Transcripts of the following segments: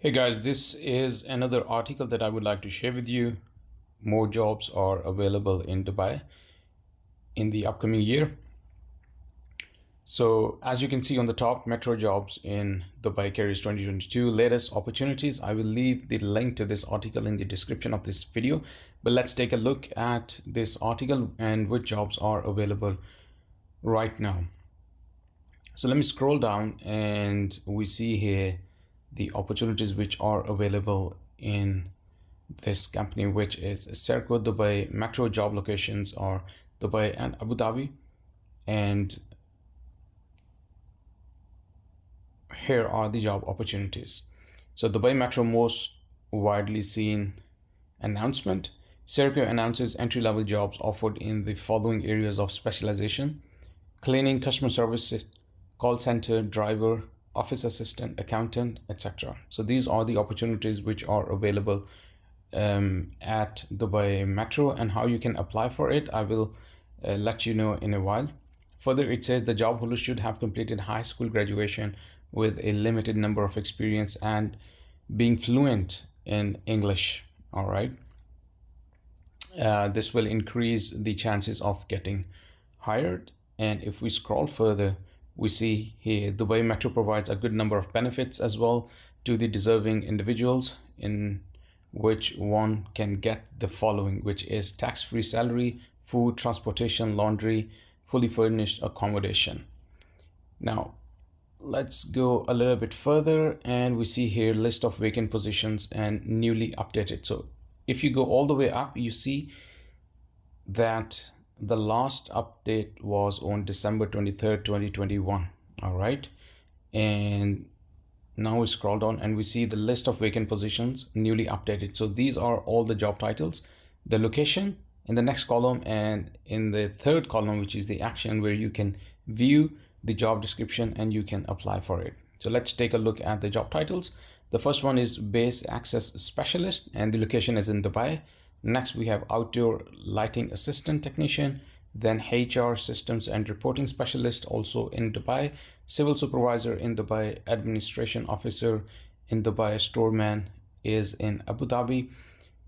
Hey guys, this is another article that I would like to share with you. More jobs are available in Dubai in the upcoming year. So as you can see on the top, Metro Jobs in Dubai Careers 2022 latest opportunities. I will leave the link to this article in the description of this video, but let's take a look at this article and which jobs are available right now. So let me scroll down and we see here the opportunities which are available in this company, which is Serco Dubai. Metro job locations are Dubai and Abu Dhabi. And here are the job opportunities. So Dubai Metro most widely seen announcement. Serco announces entry-level jobs offered in the following areas of specialization: cleaning, customer service, call center, driver, office assistant, accountant, etc. So these are the opportunities which are available at Dubai Metro, and how you can apply for it I will let you know in a while. Further, it says the job holder should have completed high school graduation with a limited number of experience and being fluent in English. All right. This will increase the chances of getting hired. And if we scroll further, we see here Dubai Metro provides a good number of benefits as well to the deserving individuals, in which one can get the following, which is tax-free salary, food, transportation, laundry, fully furnished accommodation. Now, let's go a little bit further and we see here list of vacant positions and newly updated. So if you go all the way up, you see that the last update was on December 23rd, 2021. All right. And now we scroll down and we see the list of vacant positions newly updated. So these are all the job titles, the location in the next column, and in the third column, which is the action, where you can view the job description and you can apply for it. So let's take a look at the job titles. The first one is base access specialist and the location is in Dubai. Next, we have outdoor lighting assistant technician, then HR systems and reporting specialist, also in Dubai, civil supervisor in Dubai, administration officer in Dubai, storeman is in Abu Dhabi.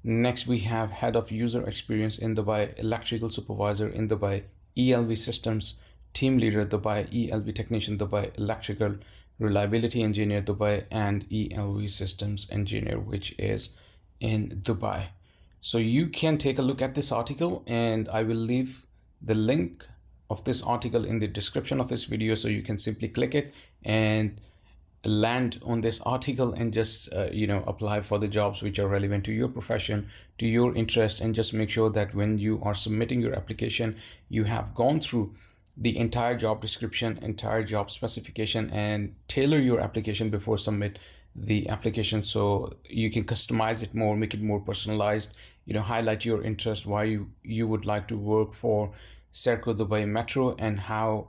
Next, we have head of user experience in Dubai, electrical supervisor in Dubai, ELV systems team leader Dubai, ELV technician Dubai, electrical reliability engineer Dubai, and ELV systems engineer, which is in Dubai. So you can take a look at this article, and I will leave the link of this article in the description of this video, so you can simply click it and land on this article and just apply for the jobs which are relevant to your profession, to your interest, and just make sure that when you are submitting your application, you have gone through the entire job description, entire job specification, and tailor your application before submit the application, so you can customize it more, make it more personalized, highlight your interest, why you would like to work for Serco Dubai Metro, and how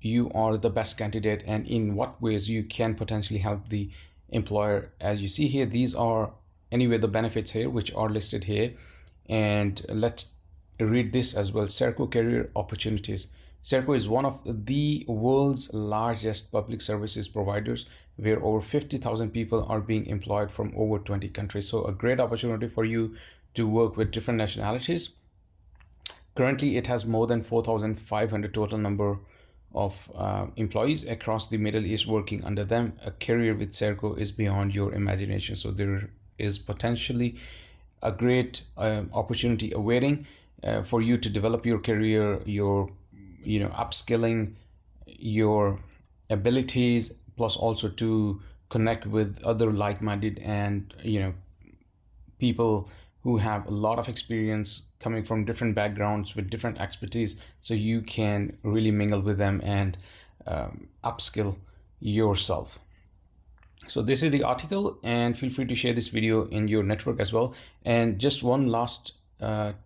you are the best candidate and in what ways you can potentially help the employer. As you see here, these are anyway the benefits here which are listed here, and let's read this as well. Serco career opportunities. Serco is one of the world's largest public services providers, where over 50,000 people are being employed from over 20 countries. So a great opportunity for you to work with different nationalities. Currently, it has more than 4,500 total number of employees across the Middle East working under them. A career with Serco is beyond your imagination. So there is potentially a great opportunity awaiting for you to develop your career, your upskilling your abilities, plus also to connect with other like-minded and people who have a lot of experience coming from different backgrounds with different expertise, so you can really mingle with them and upskill yourself. So this is the article, and feel free to share this video in your network as well. And just one last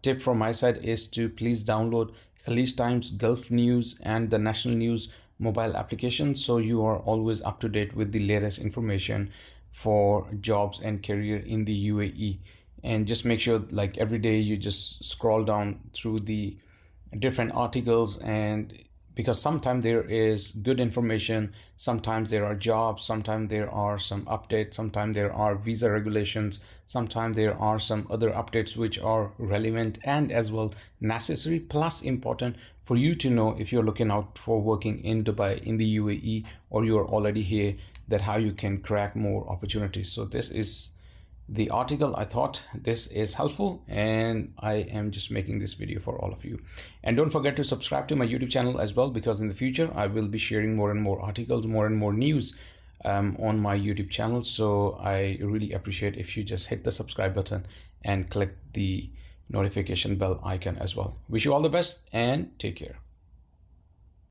tip from my side is to please download Khaleej Times, Gulf News, and the National News mobile application, so you are always up to date with the latest information for jobs and career in the UAE. And just make sure, like, every day you just scroll down through the different articles and because sometimes there is good information, sometimes there are jobs, sometimes there are some updates, sometimes there are visa regulations, sometimes there are some other updates which are relevant and as well necessary plus important for you to know if you're looking out for working in Dubai, in the UAE, or you're already here, that how you can crack more opportunities. So this is the article. I thought this is helpful and I am just making this video for all of you. And don't forget to subscribe to my YouTube channel as well, because in the future I will be sharing more and more articles, more and more news on my YouTube channel. So I really appreciate if you just hit the subscribe button and click the notification bell icon as well. Wish you all the best and take care.